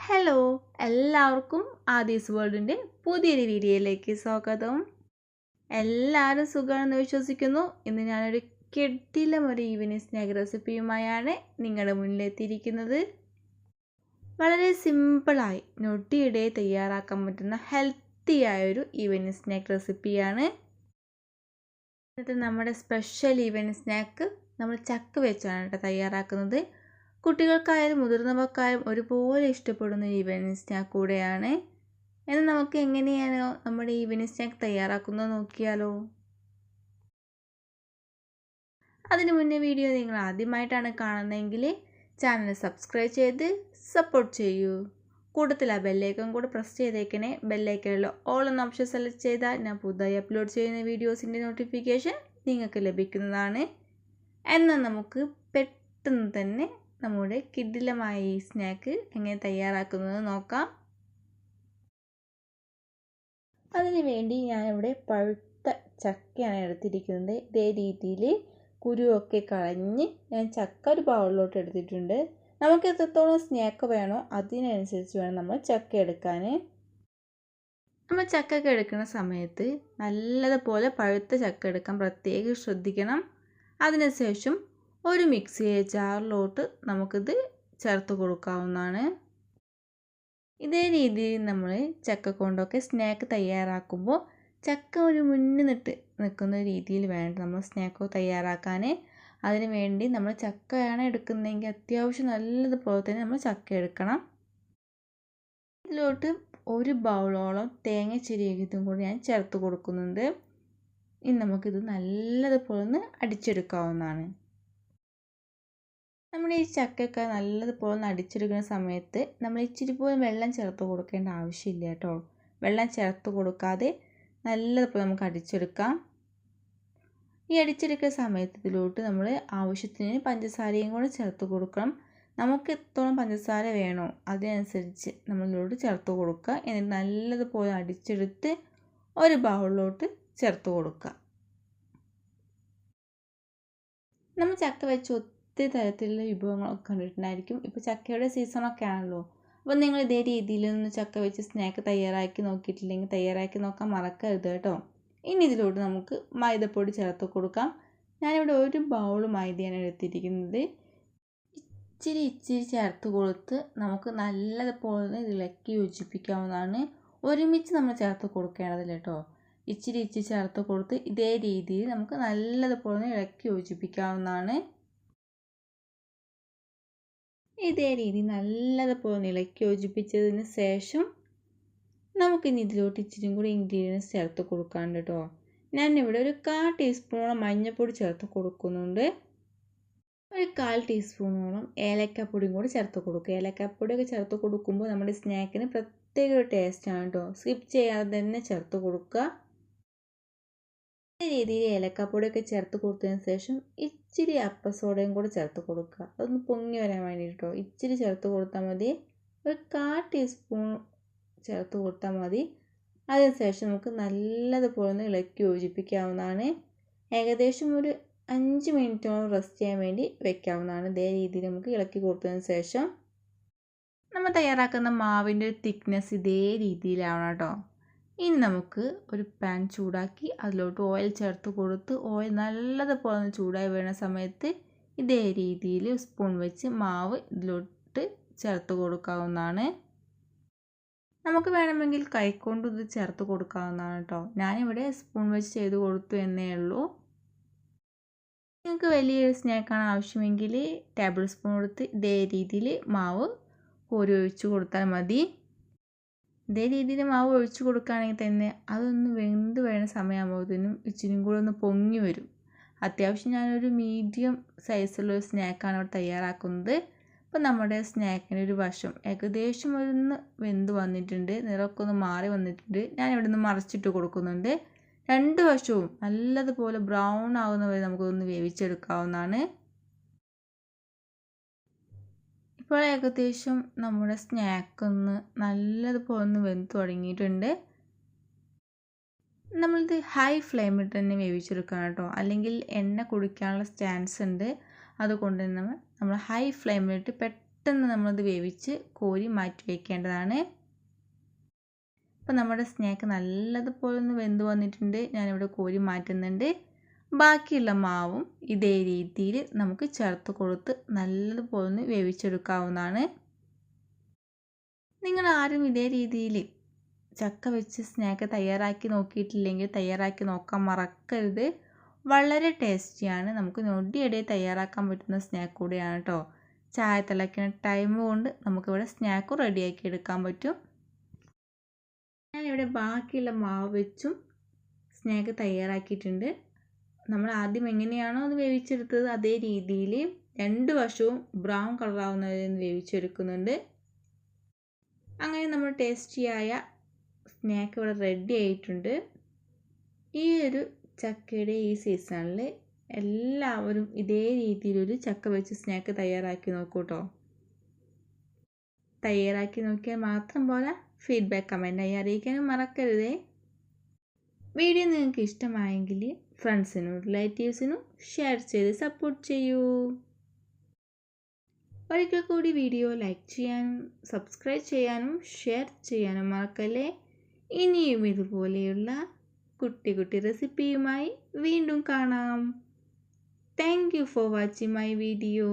Hello, എല്ലാവർക്കും ആദീസ് വേൾഡിൻ്റെ പുതിയൊരു വീഡിയോയിലേക്ക് സ്വാഗതം. എല്ലാവരും സുഖമാണെന്ന് വിശ്വസിക്കുന്നു. ഇന്ന് ഞാനൊരു കിടിലം ഒരു ഈവനിങ് സ്നാക്ക് റെസിപ്പിയുമായാണ് നിങ്ങളുടെ മുന്നിലെത്തിയിരിക്കുന്നത്. വളരെ സിമ്പിളായി നൊട്ടിയിടെ തയ്യാറാക്കാൻ പറ്റുന്ന ഹെൽത്തിയായൊരു ഈവനിങ് സ്നാക്ക് റെസിപ്പിയാണ്. എന്നിട്ട് നമ്മുടെ സ്പെഷ്യൽ ഈവനിങ് സ്നാക്ക് നമ്മൾ ചക്ക വെച്ചാണ് തയ്യാറാക്കുന്നത്. കുട്ടികൾക്കായാലും മുതിർന്നവർക്കായാലും ഒരുപോലെ ഇഷ്ടപ്പെടുന്ന ഈവനിങ് സ്നാക്ക് കൂടെയാണ്. എന്നാൽ നമുക്ക് എങ്ങനെയാണ് നമ്മുടെ ഈവനിങ് സ്നാക്ക് തയ്യാറാക്കുന്നത് നോക്കിയാലോ. അതിനു മുന്നേ വീഡിയോ നിങ്ങൾ ആദ്യമായിട്ടാണ് കാണുന്നതെങ്കിൽ ചാനൽ സബ്സ്ക്രൈബ് ചെയ്ത് സപ്പോർട്ട് ചെയ്യൂ. കൂട്ടത്തിൽ ആ ബെല്ലൈക്കൺ കൂടെ പ്രസ് ചെയ്തേക്കണേ. ബെല്ലൈക്കണിൽ ഓൾ എന്ന ഓപ്ഷൻ സെലക്ട് ചെയ്താൽ ഞാൻ പുതുതായി അപ്ലോഡ് ചെയ്യുന്ന വീഡിയോസിൻ്റെ നോട്ടിഫിക്കേഷൻ നിങ്ങൾക്ക് ലഭിക്കുന്നതാണ്. എന്നാൽ നമുക്ക് പെട്ടെന്ന് തന്നെ നമ്മുടെ കിടിലമായ ഈ സ്നാക്ക് എങ്ങനെ തയ്യാറാക്കുന്നത് നോക്കാം. അതിനു വേണ്ടി ഞാനിവിടെ പഴുത്ത ചക്കയാണ് എടുത്തിരിക്കുന്നത്. ഇതേ രീതിയിൽ കുരുവൊക്കെ കളഞ്ഞ് ഞാൻ ചക്ക ഒരു ബൗളിലോട്ട് എടുത്തിട്ടുണ്ട്. നമുക്ക് എത്രത്തോളം സ്നാക്ക് വേണോ അതിനനുസരിച്ച് വേണം നമ്മൾ ചക്ക എടുക്കാൻ. നമ്മൾ ചക്കയൊക്കെ എടുക്കുന്ന സമയത്ത് നല്ലതുപോലെ പഴുത്ത ചക്ക എടുക്കാൻ പ്രത്യേകം ശ്രദ്ധിക്കണം. അതിനുശേഷം ഒരു മിക്സിയെ ജാറിലോട്ട് നമുക്കിത് ചേർത്ത് കൊടുക്കാവുന്നതാണ്. ഇതേ രീതിയിൽ നമ്മൾ ചക്ക കൊണ്ടൊക്കെ സ്നാക്ക് തയ്യാറാക്കുമ്പോൾ ചക്ക ഒരു മുന്നിൽ നിൽക്കുന്ന രീതിയിൽ വേണം നമ്മൾ സ്നാക്ക് തയ്യാറാക്കാൻ. അതിന് വേണ്ടി നമ്മൾ ചക്കയാണ് എടുക്കുന്നതെങ്കിൽ അത്യാവശ്യം നല്ലതുപോലെ തന്നെ നമ്മൾ ചക്ക എടുക്കണം. ഇതിലോട്ട് ഒരു ബൗളോളം തേങ്ങ ചിരകിയതും കൂടി ഞാൻ ചേർത്ത് കൊടുക്കുന്നുണ്ട്. ഇനി നമുക്കിത് നല്ലതുപോലെ ഒന്ന് അടിച്ചെടുക്കാവുന്നതാണ്. നമ്മുടെ ഈ ചക്കയൊക്കെ നല്ലതുപോലെ അടിച്ചെടുക്കുന്ന സമയത്ത് നമ്മൾ ഇച്ചിരി പോലും വെള്ളം ചേർത്ത് കൊടുക്കേണ്ട ആവശ്യമില്ല കേട്ടോ. വെള്ളം ചേർത്ത് കൊടുക്കാതെ നല്ലതുപോലെ നമുക്ക് അടിച്ചെടുക്കാം. ഈ അടിച്ചെടുക്കുന്ന സമയത്ത് ഇതിലോട്ട് നമ്മൾ ആവശ്യത്തിന് പഞ്ചസാരയും കൂടെ ചേർത്ത് കൊടുക്കണം. നമുക്ക് എത്രത്തോളം പഞ്ചസാര വേണോ അതിനനുസരിച്ച് നമ്മളിലോട്ട് ചേർത്ത് കൊടുക്കുക. എന്നിട്ട് നല്ലതുപോലെ അടിച്ചെടുത്ത് ഒരു ബൗളിലോട്ട് ചേർത്ത് കൊടുക്കുക. നമ്മൾ ചക്ക വെച്ച് ഒത്തിരി തരത്തിലുള്ള വിഭവങ്ങളൊക്കെ കണ്ടിട്ടുണ്ടായിരിക്കും. ഇപ്പോൾ ചക്കയുടെ സീസണൊക്കെ ആണല്ലോ. അപ്പോൾ നിങ്ങൾ ഇതേ രീതിയിലൊന്ന് ചക്ക വെച്ച് സ്നാക്ക് തയ്യാറാക്കി നോക്കിയിട്ടില്ലെങ്കിൽ തയ്യാറാക്കി നോക്കാൻ മറക്കരുത് കേട്ടോ. ഇനി ഇതിലോട്ട് നമുക്ക് മൈദപ്പൊടി ചേർത്ത് കൊടുക്കാം. ഞാനിവിടെ ഒരു ബൗൾ മൈദയാണ് എടുത്തിരിക്കുന്നത്. ഇച്ചിരി ചേർത്ത് കൊടുത്ത് നമുക്ക് നല്ലതുപോലെ ഇളക്കി യോജിപ്പിക്കാവുന്നതാണ്. ഒരുമിച്ച് നമ്മൾ ചേർത്ത് കൊടുക്കേണ്ടതില്ല കേട്ടോ. ഇച്ചിരി ചേർത്ത് കൊടുത്ത് ഇതേ രീതിയിൽ നമുക്ക് നല്ലതുപോലെ ഇളക്കി യോജിപ്പിക്കാവുന്നതാണ്. ഇതേ രീതി നല്ലതുപോലെ ഇളക്കി യോജിപ്പിച്ചതിന് ശേഷം നമുക്കിനി ഇതിലോട്ട് ഇച്ചിരി കൂടി ഇൻഗ്രീഡിയൻസ് ചേർത്ത് കൊടുക്കാനുണ്ട് കേട്ടോ. ഞാനിവിടെ ഒരു 1/4 ടീസ്പൂണോളം മഞ്ഞൾപ്പൊടി ചേർത്ത് കൊടുക്കുന്നുണ്ട്. ഒരു 1/4 ടീസ്പൂണോളം ഏലക്കാപ്പൊടിയും കൂടി ചേർത്ത് കൊടുക്കുക. ഏലക്കാപ്പൊടിയൊക്കെ ചേർത്ത് കൊടുക്കുമ്പോൾ നമ്മുടെ സ്നാക്കിന് പ്രത്യേക ഒരു ടേസ്റ്റാണ് കേട്ടോ. സ്കിപ്പ് ചെയ്യാതെ തന്നെ ചേർത്ത് കൊടുക്കുക. ഈ രീതിയിൽ ഏലക്കാപ്പൊടിയൊക്കെ ചേർത്ത് കൊടുത്തതിന് ശേഷം ഇച്ചിരി അപ്പസോഡയും കൂടി ചേർത്ത് കൊടുക്കുക. അതൊന്ന് പൊങ്ങി വരാൻ വേണ്ടിയിട്ടോ ഇച്ചിരി ചേർത്ത് കൊടുത്താൽ മതി. ഒരു 1/4 ടീസ്പൂൺ ചേർത്ത് കൊടുത്താൽ മതി. അതിനുശേഷം നമുക്ക് നല്ലതുപോലെ ഒന്ന് ഇളക്കി യോജിപ്പിക്കാവുന്നതാണ്. ഏകദേശം ഒരു 5 മിനിറ്റോളം റെസ്റ്റ് ചെയ്യാൻ വേണ്ടി വെക്കാവുന്നതാണ്. ഇതേ രീതിയിൽ നമുക്ക് ഇളക്കി കൊടുത്തതിന് ശേഷം നമ്മൾ തയ്യാറാക്കുന്ന മാവിൻ്റെ ഒരു തിക്നെസ് ഇതേ രീതിയിലാവണം കേട്ടോ. ഇനി നമുക്ക് ഒരു പാൻ ചൂടാക്കി അതിലോട്ട് ഓയിൽ ചേർത്ത് കൊടുത്ത് ഓയിൽ നല്ലതുപോലെ ചൂടായി വരുന്ന സമയത്ത് ഇതേ രീതിയിൽ സ്പൂൺ വെച്ച് മാവ് ഇതിലോട്ട് ചേർത്ത് കൊടുക്കാവുന്നതാണ്. നമുക്ക് വേണമെങ്കിൽ കൈകൊണ്ട് ഇത് ചേർത്ത് കൊടുക്കാവുന്നതാണ് കേട്ടോ. ഞാനിവിടെ സ്പൂൺ വെച്ച് ചെയ്ത് കൊടുത്തു എന്നേ ഉള്ളൂ. നിങ്ങൾക്ക് വലിയൊരു സ്നാക്കാണ് ആവശ്യമെങ്കിൽ ടേബിൾ സ്പൂൺ എടുത്ത് ഇതേ രീതിയിൽ മാവ് കോരി ഒഴിച്ച് കൊടുത്താൽ മതി. ഇതേ രീതിയിൽ മാവ് ഒഴിച്ച് കൊടുക്കുകയാണെങ്കിൽ തന്നെ അതൊന്ന് വെന്ത് വരുന്ന സമയമാകുമ്പോഴത്തേനും ഇച്ചിരി കൂടെ ഒന്ന് പൊങ്ങി വരും. അത്യാവശ്യം ഞാനൊരു മീഡിയം സൈസുള്ളൊരു സ്നാക്കാണ് ഇവിടെ തയ്യാറാക്കുന്നത്. അപ്പോൾ നമ്മുടെ സ്നാക്കിൻ്റെ ഒരു വശം ഏകദേശം ഒന്ന് വെന്ത് വന്നിട്ടുണ്ട്. നിറമൊക്കെ ഒന്ന് മാറി വന്നിട്ടുണ്ട്. ഞാനിവിടെ നിന്ന് മറിച്ചിട്ട് കൊടുക്കുന്നുണ്ട്. 2 വശവും നല്ലതുപോലെ ബ്രൗൺ ആകുന്ന വരെ നമുക്കൊന്ന് വേവിച്ചെടുക്കാവുന്നതാണ്. ഇപ്പോൾ ഏകദേശം നമ്മുടെ സ്നാക്ക് ഒന്ന് നല്ലതുപോലെ ഒന്ന് വെന്ത് തുടങ്ങിയിട്ടുണ്ട്. നമ്മളിത് ഹൈ ഫ്ലെയിമിൽ തന്നെ വേവിച്ചെടുക്കണം കേട്ടോ. അല്ലെങ്കിൽ എണ്ണ കുടിക്കാനുള്ള ചാൻസ് ഉണ്ട്. അതുകൊണ്ട് തന്നെ നമ്മൾ ഹൈ ഫ്ലെയിമിലിട്ട് പെട്ടെന്ന് നമ്മളത് വേവിച്ച് കോരി മാറ്റി വയ്ക്കേണ്ടതാണ്. അപ്പോൾ നമ്മുടെ സ്നാക്ക് നല്ലതുപോലെ ഒന്ന് വെന്ത് വന്നിട്ടുണ്ട്. ഞാനിവിടെ കോരി മാറ്റുന്നുണ്ട്. ബാക്കിയുള്ള മാവും ഇതേ രീതിയിൽ നമുക്ക് ചേർത്ത് കൊടുത്ത് നല്ലതുപോലെ ഒന്ന് വേവിച്ചെടുക്കാവുന്നതാണ്. നിങ്ങൾ ആരും ഇതേ രീതിയിൽ ചക്ക വെച്ച് സ്നാക്ക് തയ്യാറാക്കി നോക്കിയിട്ടില്ലെങ്കിൽ തയ്യാറാക്കി നോക്കാൻ മറക്കരുത്. വളരെ ടേസ്റ്റിയാണ്. നമുക്ക് നൊടിയിടെ തയ്യാറാക്കാൻ പറ്റുന്ന സ്നാക്ക് കൂടിയാണ് കേട്ടോ. ചായ തിളയ്ക്കുന്ന ടൈം കൊണ്ട് നമുക്കിവിടെ സ്നാക്ക് റെഡിയാക്കി എടുക്കാൻ പറ്റും. ഞാനിവിടെ ബാക്കിയുള്ള മാവ് വെച്ചും സ്നാക്ക് തയ്യാറാക്കിയിട്ടുണ്ട്. നമ്മൾ ആദ്യം എങ്ങനെയാണോ അത് വേവിച്ചെടുത്തത് അതേ രീതിയിൽ 2 വശവും ബ്രൗൺ കളറാവുന്നവരെ വേവിച്ചെടുക്കുന്നുണ്ട്. അങ്ങനെ നമ്മൾ ടേസ്റ്റിയായ സ്നാക്ക് ഇവിടെ റെഡി ആയിട്ടുണ്ട്. ഈ ഒരു ചക്കയുടെ ഈ സീസണിൽ എല്ലാവരും ഇതേ രീതിയിലൊരു ചക്ക വെച്ച് സ്നാക്ക് തയ്യാറാക്കി നോക്കൂ കേട്ടോ. തയ്യാറാക്കി നോക്കിയാൽ മാത്രം പോരാ, ഫീഡ്ബാക്ക് കമൻറ്റായി അറിയിക്കാനും മറക്കരുതേ. വീഡിയോ നിങ്ങൾക്ക് ഇഷ്ടമായെങ്കിൽ ഫ്രണ്ട്സിനും റിലേറ്റീവ്സിനും ഷെയർ ചെയ്ത് സപ്പോർട്ട് ചെയ്യൂ. ഒരിക്കൽ കൂടി വീഡിയോ ലൈക്ക് ചെയ്യാനും സബ്സ്ക്രൈബ് ചെയ്യാനും ഷെയർ ചെയ്യാനും മറക്കല്ലേ. ഇനിയും ഇതുപോലെയുള്ള കുട്ടി റെസിപ്പിയുമായി വീണ്ടും കാണാം. Thank you for watching my video.